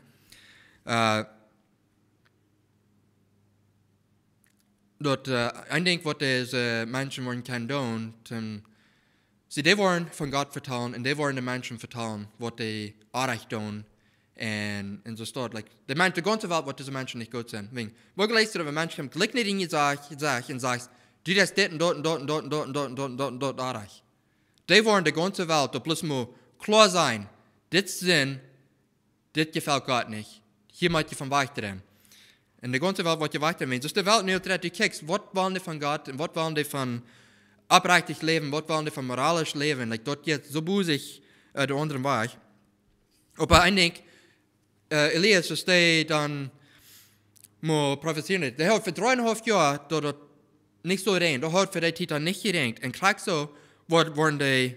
ein Ding, was diese Menschen wollen können tun, Sie, die wollen von Gott vertrauen und die wollen den Menschen vertrauen, was die Arrecht tun. Und so steht, like, die ganze Welt, was diese Menschen nicht gut sind. Wo gleich du, wenn ein Mensch kommt, leg nicht in die Sache und sagst, du das dort und dort und dort und dort und dort und dort und dort und dort und dort Arrecht. Die wollen die ganze Welt, da bloß mal klar sein, das Sinn, das gefällt Gott nicht. Hier möchte ich von weiteren. Und die ganze Welt wollte weitergehen. Das ist die Welt nicht, du kriegst, was wollen die von Gott und was wollen die von abrechtig leben, was wollen die von moralisch leben. Like, dort geht so busig der anderen Weg. Aber ich denke, Elias, dass der dann mal prophezieren. Der hat für 3,5 Jahre dort nicht so rein. Der hat für die Titel nicht gedenkt. Und gleich so wurden die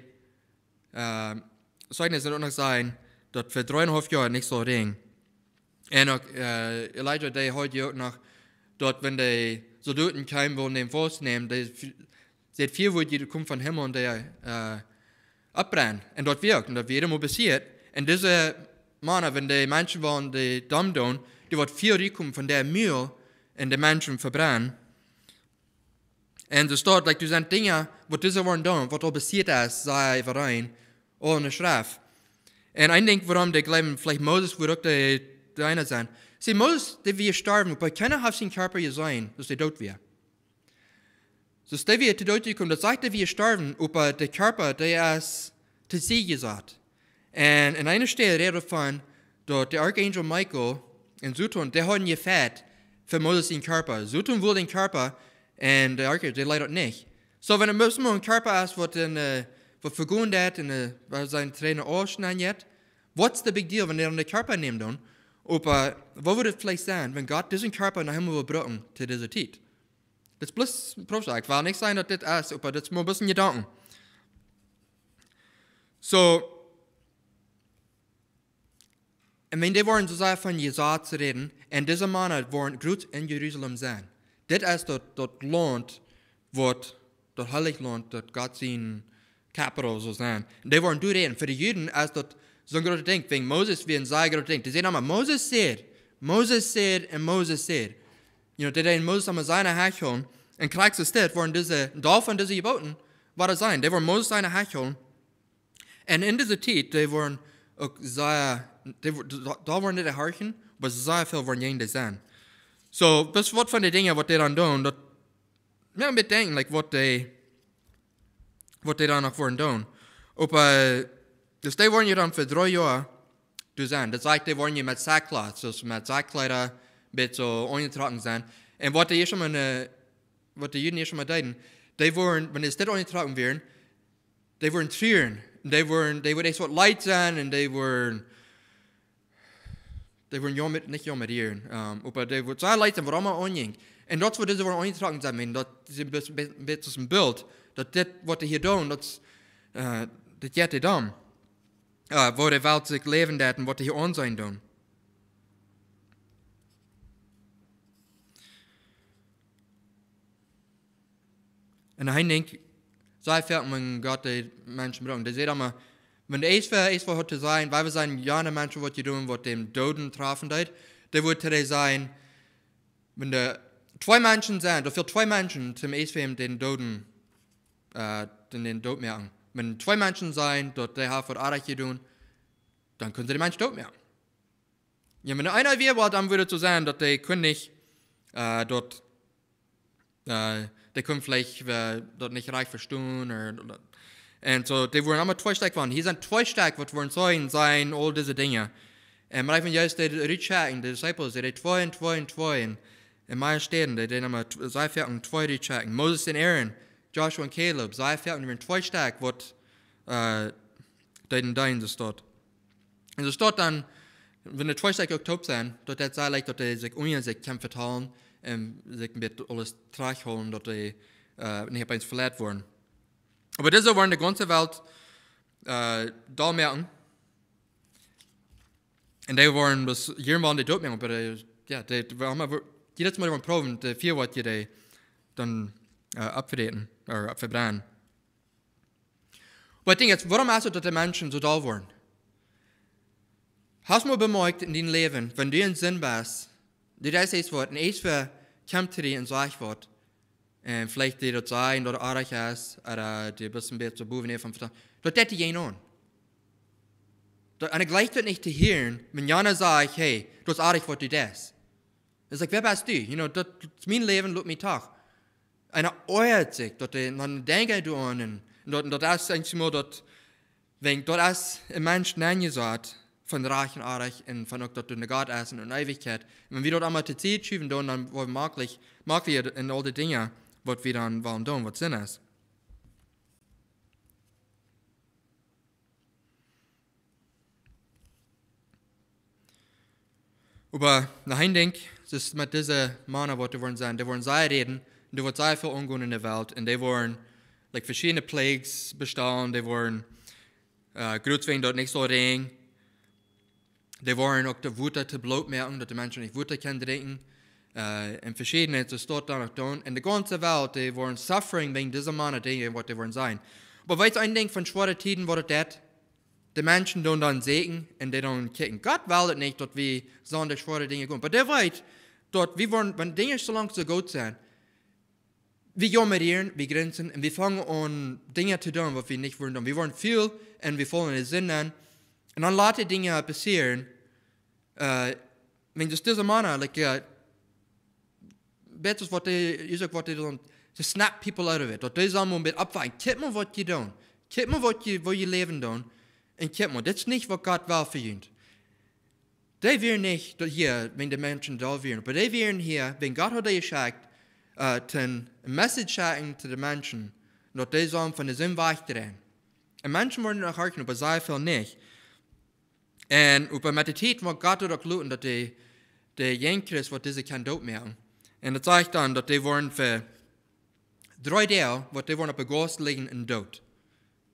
Zeugnisse auch noch sein, dort für 3,5 Jahre nicht so rein. Und auch Elijah, der hat ja auch noch dort, wenn die Soldaten kamen, wollen den Fuß nehmen, sie hat viel, die kommt von Himmel und der abbrennen. Und dort wirkt. Und dort wird immer passiert. Und diese Männer, wenn die Menschen wollen, die dumm tun, die wird viel reinkommen von der Müll und die Menschen verbrennen. Und es steht, like, du sind Dinge, was diese wollen tun, was da passiert ist, sei verein, ohne Strafe. Und ich denke, warum die glauben, vielleicht Moses wird auch der eine sein. Sie, Moses, der wird sterben, aber keiner hat seinen Körper gesehen, dass der tot wird. So, der wird zu tot kommen, das sagt, der wird sterben, aber der Körper, der ist zu sie gesagt. Und in einer Stelle redet davon, dass der Archangel Michael in Sutton, der hat ihn gefährt für Moses den Körper. Sutton will den Körper und der Archangel, der leidet nicht. So, wenn er mal ein Körper ist, was vergundet hat und was seine Tränen ausschneidet, what's the big deal, wenn er den Körper nimmt dann? Aber wo würde es vielleicht sein, wenn Gott diesen Körper nach Himmel will bringen zu dieser Zeit? Das ist bloß ein Projekt, weil nicht sein, dass das ist, aber das ist mal ein bisschen Gedanken. So, und wenn die wollen so sehr von Jesaja zu reden, und diese Männer wollen gut in Jerusalem sein, das ist dort Land, dort heilig Land, dort Gott sein Kapital so sein. Und die wollen durchreden. Für die Juden ist dort so ein großes Ding, wegen Moses wie ein sehr großes Ding. Die sehen immer, Moses said, und Moses said. You know, die den Moses einmal seine Hack holen, und gleich so steht, wollen diese, davon diese Geboten, was das sein. Die wollen Moses seine Hack holen. Und in dieser Zeit, die wollen auch sehr, da wollen die horchen, aber sehr viel wollen jene sein. So, das ist was von den Dingen, was die dann tun, das, ja, mit denken, like, was die dann noch wollen tun. Aber, das die wollen ja dann für 3 Jahre sein. Das heißt, die wollen ja mit Sackcloth, so mit Sackkleider, mit so eingetragen sein. Und was die Juden hier schon mal deuten, die wollen, wenn es das eingetragen werden, die wollen trieren. Die wollen echt so Leid sein, und die wollen nicht jammerdieren. Aber die wollen sehr Leid sein, warum man anging. Und das, was diese wollen eingetragen sein, das ist ein bisschen ein Bild, dass das, was die hier tun, das geht die dann. Wo die Welt sich leben hat und was die hier an sein tun. Und ich denke, sei fährt man Gott die Menschen bringen. Die sehen immer, wenn der ist hat zu sein, weil wir sagen, ja, eine Menschen, was die tun, was dem Toten treffen hat, der wird today sein, wenn der 2 Menschen sind, da für 2 Menschen zum Eisfilm den Toten, den Tod merken. Wenn 2 Menschen sein, dort der hat was Arbeit tun, dann können sie den Menschen tot merken. Ja, wenn einer wäre, dann würde es so sein, dass die können nicht dort die können vielleicht dort nicht reich verstehen. Und so, die wollen immer 2 stark waren. Hier sind 2 stark, was wollen sein, all diese Dinge. Und man jetzt die Richaken, die Disciples, die 2 und 2 und 2. Und in meinen Städten, die immer, sei fährten 2 Richaken. Moses und Aaron, Joshua und Caleb, sei fährten, die waren 2 stark, was die dann so steht. Und so steht dann, wenn die 2 stark auch top sind, dort das sei leicht, dass die sich ohne sich kämpfen vertalen, sich mit alles Trag holen, dass die nicht eins verletzt wurden. Aber diese wollen die ganze Welt da merken. Und die wollen das hier mal nicht merken, aber ja, die haben jedes Mal proben, die 4 Worte, die dann abverdaten oder abverbrennen. Aber ich denke jetzt, warum ist es, dass die Menschen so da waren? Hast du mal bemerkt in deinem Leben, wenn du ein Sinn bist, die das ist, was ein Eisver kommt zu dir und sagt, was, En vielleicht die dort sein, dort aardig ist, oder die ein bisschen besser boven von Verstand. Dort hätte ich an. Und ich gleich dort nicht zu hören, wenn Jana sagt, hey, du hast aardig, was du das. Das ist wer bist du? Das ist mein Leben, lass mich tag. Und euert sich, dann denke du an, und das ist eigentlich mal, wenn dort ist ein Mensch gesagt, von Reich und Arich und von auch dort in der Gott essen und Ewigkeit. Und wenn wir dort einmal zu Zeit schieben, dann mag wir in all die Dinge, was wir dann wollen tun, was Sinn ist. Aber nach ich denke, es ist mit diesen Männern, was die wollen sein, die wollen sehr reden, und die wollen sehr viel umgehen in der Welt, und die wollen verschiedene Plagues bestehen, die wollen gut wegen dort nicht so reden. Die wollen auch die Wut zu Blut merken, dass die Menschen nicht Wut können trinken. Und verschiedene, das dort dann auch tun. In der ganzen Welt, die wollen Suffering wegen dieser Mann Dinge, was die wollen sein. Aber weißt du, ein Ding von schweren Tiden, was das die Menschen tun dann Segen und die dann kicken. Gott will es nicht, dass wir so die schwere Dinge tun. Aber der weiß, dass wir wollen, wenn Dinge so lang so gut sind, wir jammern, wir grenzen und wir fangen an, Dinge zu tun, was wir nicht wollen tun. Wir wollen viel und wir wollen den Sinn an. Und dann lassen Dinge passieren. Wenn das diese Männer, beter wat die dan, to snap people out of it. Dat is allemaal met opwaaien. Kijk maar wat je doet. Kijk maar wat je leven doet. En kijk maar, dat is niet wat God wil voor je. Die werden niet hier, wenn die Menschen da wären. Aber die wären hier, wenn Gott hat die geschickt, ein Message schicken zu den Menschen, dass die sollen von der Sinn weiterdrehen. Und Menschen wollen nach Hause, aber sehr viel nicht. Und über Meditation, was Gott hat auch gelitten, dass die Jänkers, was diese kein Tod mehr. Und das zeigt dann, dass die wollen für 3 Tage, was die wollen auf der Gast liegen in Tod.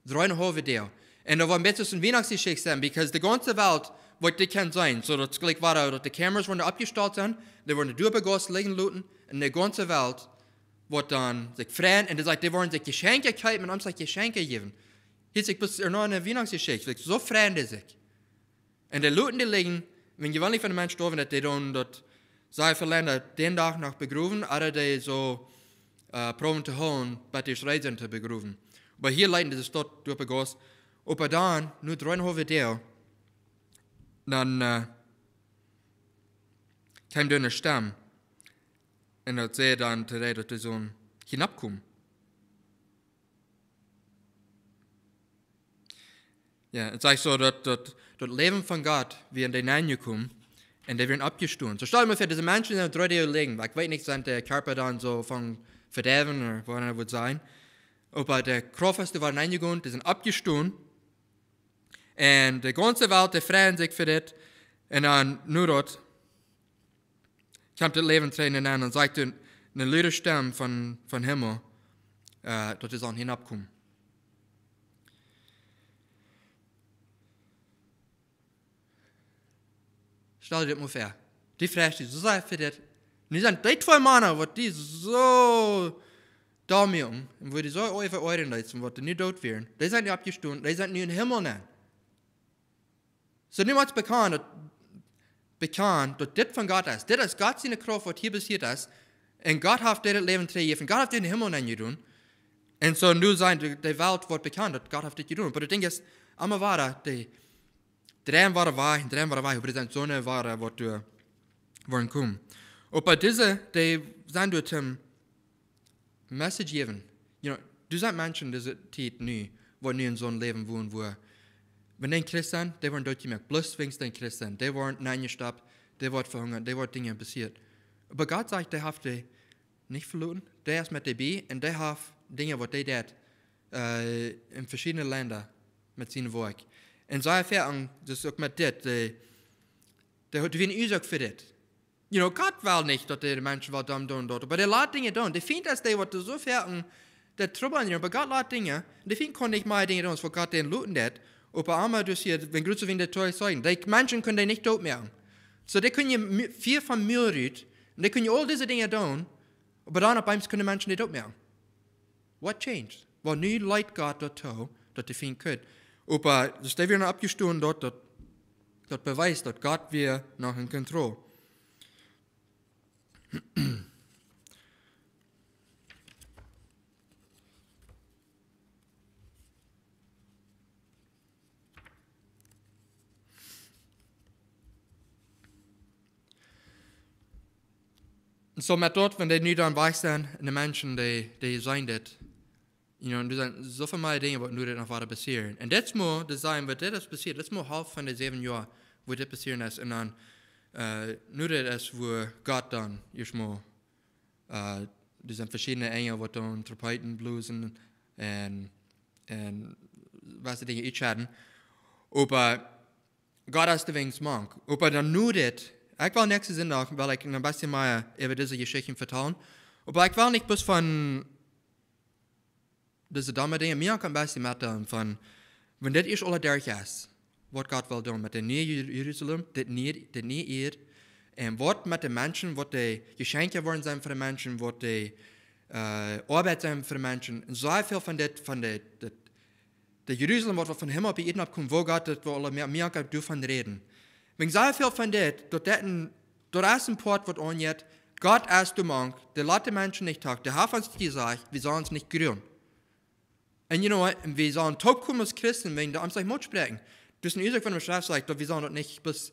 3,5 Tage. Und da war ein bisschen ein Weihnachtsgeschichte sein, weil die ganze Welt, was die kann sein, so dass gleich war, dass die Kameras wurden abgestellt sind, die wurden durch die Gast liegen lassen, und die ganze Welt wird dann sich freuen, und die wollen sich Geschenke kaufen und uns sich Geschenke geben. Hier ist bis noch eine Weihnachtsgeschichte, so freuen die sich. Und die Leute, die liegen, wenn gewöhnlich von den Menschen sterben, dass die dann dort sei verländer den Tag noch begruben, oder die so proben zu holen, bei den Reisen zu begruben. Aber hier leiten die dort durch die Gast. Aber dann, nur 3,5 Tage, dann kam da eine Stamm. Und das sehe dann, dass die so hinabkommen. Ja, es ist so, dass das Leben von Gott, wie in den hineingekommen, und die werden abgestoßen. So stell dir mal vor, diese Menschen sind 3 Tage liegen. Ich weiß nicht, sind der Körper dann so von verderben oder wo er wird sein. Aber der Kraft, die waren hineingegangen, die sind abgestoßen. Und die ganze Welt, die freuen sich für das. Und dann, nur dort, kommt das Leben zu ihnen an und sagt eine laute Stimme von Himmel, dass sie sollen hinabkommen. Stell dir das mal vor. Die freuen sich so sehr für das. Und die sind die 2 Männer, die so da machen, und wo die so overeuren lassen, was die nicht dort wären. Die sind nicht abgestoßen, die sind nicht in den Himmel nehmen. So niemals bekannt, dass das von Gott ist. Das ist Gott seine Kraft, was hier passiert ist. Und Gott hat das Leben gegeben. Gott hat den Himmel getan. Und so nur sein, die Welt wird bekannt, dass Gott hat das getan. Aber das Ding ist, einmal war die drehen waren wahr, aber die sind so eine Ware, was du wollen kommen. Aber diese, die sind durch dem Message geben. Du sind Menschen, die sind nie, die nie in so einem Leben wohnen, wo wenn ein Christ sind, die waren dort gemerkt, bloß wegen den Christen, die waren eingestoppt, die waren verhungert, die waren Dinge passiert. Aber Gott sagt, der hat die nicht verloren, der ist mit dabei und der hat Dinge, was der tut, in verschiedenen Ländern mit seinem Werk. Und so erfahren, das ist auch mit das, die werden Ursache für das. Gott will nicht, dass die Menschen was tun dort, aber der lässt Dinge tun. Die finden, dass die, was so fertig, der Trouble, aber Gott lässt Dinge, die finden, kann nicht mal Dinge tun, was Gott den Luten hat. Aber einmal durch hier, wenn Grüße wie der Teure sagen, die Menschen können die nicht tot machen. So, die können viel von Müll rühren, und die können all diese Dinge tun, aber dann auf einmal können die Menschen nicht tot machen. What changed? Weil nie Leute Gott dort tun, dass die finden können. Aber das wird noch abgestoßen dort, das beweist, dass Gott wir noch in Kontrolle. so met dort, wenn die nu dan weg zijn, en de mensen die zijn dit, er zijn zoveel dingen wat nu dit nog waren passeren. En dit moet de zijn wat dit is passiert, dit moet half van de 7 jaar, wat dit passeren is. En dan, nu dit is waar God dan, eerst moet, er zijn verschillende engelen wat dan trompeten, bluesen en wat ze dingen iets hadden. Maar God is de wings mank. Maar dan nu dit, ik wil nächste zondag, weil ik een beetje meer over deze geschichten vertellen. Maar ik wil niet best van deze domme dingen, meer kan best met van, wenn dit is alle derg is, wat God wil doen met de nieuwe Jeruzalem, dit niet eer, en wat met de mensen, wat de geschenken worden zijn voor de mensen, wat de arbeid zijn voor de mensen, en zoveel van de Jeruzalem wat we van hem op je eten opkomen, wo God dat we alle meer kan doen van reden. Wenn zoveel van dit, dat is een poort wat onjet, God is de mank, de laat de mensen niet tak, de heeft ons gezegd, we zullen ons niet groeien. En we zullen toekommen als Christen, wenn de ons zich moet spreken. Dus een uitspraak van de schrift zegt, dat we zullen dat niet bis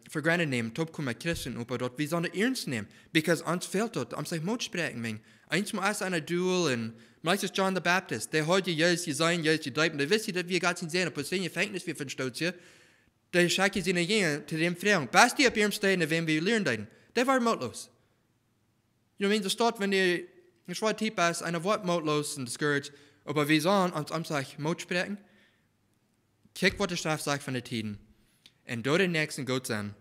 voor granted nemen, toekommen als Christen, maar dat we zullen het ernst nemen. Because ons fehlt dat, ons zich moet spreken, wenn. Eens moet als een doel, en meestal John the Baptist, der heute juist je zijn, juist je duipen, dan wist je dat we gaat zien zijn, op zijn gevangenis weer van stootje, dan schak je zijn tegen te dem vragen, best die op ihrem steden, wenn we leren deiden. Dat was moedloos. De stad, wenn die een zwart type is, en wordt moedloos en discouraged, maar we zullen ons zich moet spreken. Kijk wat de schrift zegt van de tijden. En door de nächsten goed zijn.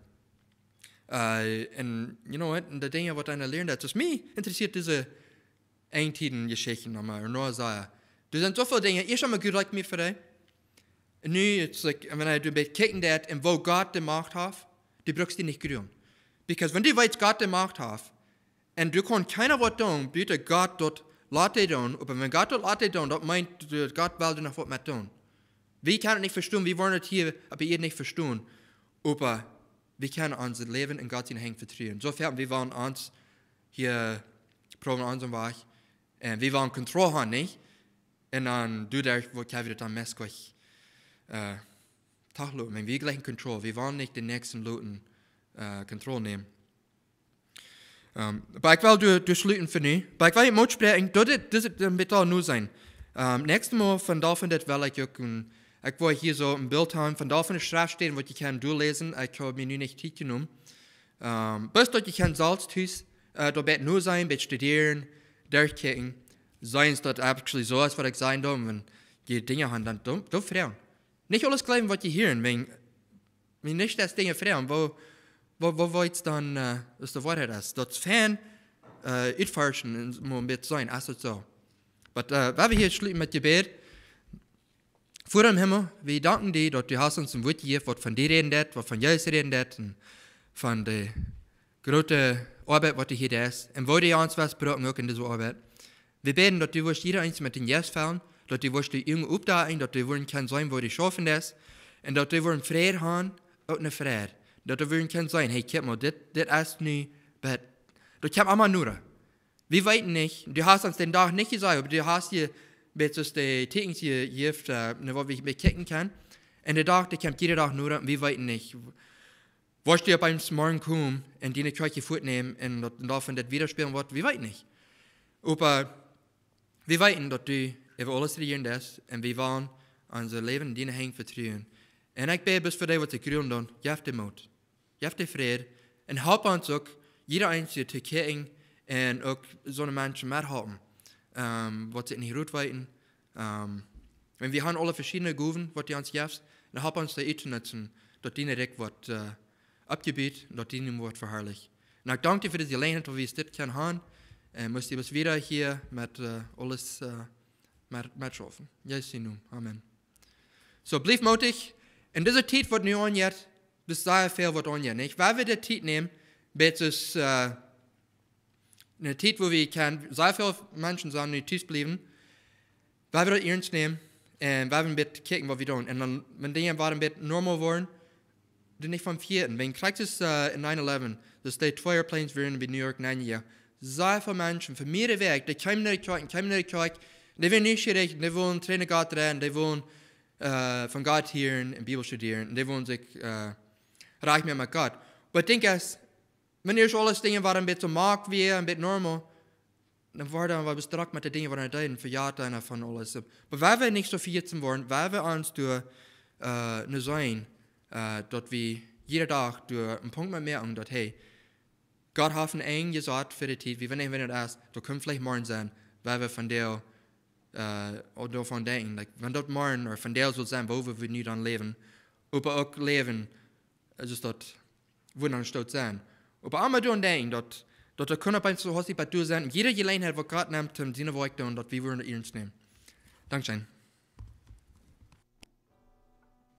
En de dingen wat je leren, dat is mij interesseert deze eindtijden-geschichten nochmal, nur Isaiah. Er zijn zoveel dingen, eerst allemaal goed meer voor jou. En nu, het is like, wanneer je bij kijken dat en wo God de macht heeft, du brauchst die niet doen. Because wenn du weißt, God de macht heeft, en du kan keiner wat doen, bitte God dat laat doen, aber wenn God dat laat doen, dat meint, God wil er nog wat met doen. We kunnen het niet verstaan, we worden het hier, aber ihr niet verstaan. Aber we kunnen ons leven in Gods hand vertrouwen. Zoveel, we willen ons hier proben onze weg. En we willen controle hebben, niet? En dan doe daar wat we dat dan meest kwijt. Maar we gelijk controle. We willen niet de nächsten Leuten controle nemen. Maar ik wil sluiten voor nu. Maar ik wil je moet spreken, dat het een beetje nu zijn. Nächste Mal van dit wil ik ook ik wil hier zo een beeld hebben van de schrift stehen, wat je kan doorlezen. Ik heb me nu niet tijd genomen. Best dat je kan zelfs thuis, dat bij nu zijn, bij studeren, durchkijken. Zijn dat actually zo is wat ik zei, wenn je dingen hebben, dan vragen. Niet alles klein wat je hier, wenn niet dat dingen vragen, wo weet dan, is de waarheid is. Dat is fijn, uitforschen, en moet een beetje zijn, als het zo. Maar we hebben hier sluiten met gebed. Voor im Himmel, we danken dir, dat du hast uns ein Wort gegeben, wat van dir reden dat, wat van juist reden dat, en van de grote arbeid wat du hier is. En wo du ons was gebruiken ook in deze arbeid. We beten dat du wirst jeder eins met een jas vallen, dat du wirst die jongen opdagen, dat du worden kan zijn wo du schaffen is, en dat du worden vrede hebben, ook een vrede. Dat du worden kan zijn, hey kijk maar, dit is nu, dat kan allemaal nodig. We weten niet, du hast uns den Tag nicht gesagt, aber du hast hier beetje de tekens je heeft, wat we bekijken kan. En de dag, die komt iedere dag nodig, we weten niet. Als je op een morgen komt en die krijg je voet nemen en dat van dat widerspelen wordt, we weten niet. Maar we weten dat du over alles regerend is en we willen onze leven in die hand vertrouwen. En ik bid dus voor die wat te groeien doen, je hebt de moed, je hebt de vrede en help ons ook, ieder eentje te kijken en ook zo'n mensen met helpen. Wat ze niet goed weten. En we hebben alle verschillende goven, wat die ons geeft. Dan help ons dat uit te nutzen, dat die direct wordt opgebied, dat die nu wordt verherrlicht. En ik dank je voor deze gelegenheid, dat we dit kunnen hebben. En moest je weer hier met alles met schaffen. Jezus in naam. Amen. So, blijf moedig. En deze tijd wordt nu onjet, dus daar veel wordt onjet. Niet? Waar we de tijd nemen, beetje een tijd waar we kan, zoveel mensen zijn nu thuis blijven, waar we dat ernst nemen en waar we een beetje kijken wat we doen. En dan, wanneer dingen een beetje normaal worden, dan niet van vergeten. Wenn crisis in 9/11, dus die 2 airplanes waren bij New York 9 jaar, zoveel mensen van meer weg, die komen naar de kerk, die willen nieuwsgierig, die willen trainen God rijden, die willen van God horen en Bibel studeren, die willen zich raak meer met God. Maar ik denk als wanneer alles dingen waren een beetje maak weer, een beetje normaal, dan worden we bestrak met de dingen waar we doen, verjaard en van alles. Maar waar we niet zo vierten worden, waar we ons door nu zijn, dat we jede dag door een punt met meer dat hey, Gott heeft een eng gezegd voor de tijd, wie wanneer we het erst, dat kan vielleicht morgen zijn, waar we van deel, of van denken, like, wenn dat morgen, of van deel zal zijn, waar we nu dan leven, op ook leven, dus dat, we dan stoot zijn. Op allemaal doen denken, dat er kunnen bij zo hostig bij zijn, jeder gelegenheid, wat Gott nimmt, zijn werk doen, dat we worden ernst nemen. Dankeschön.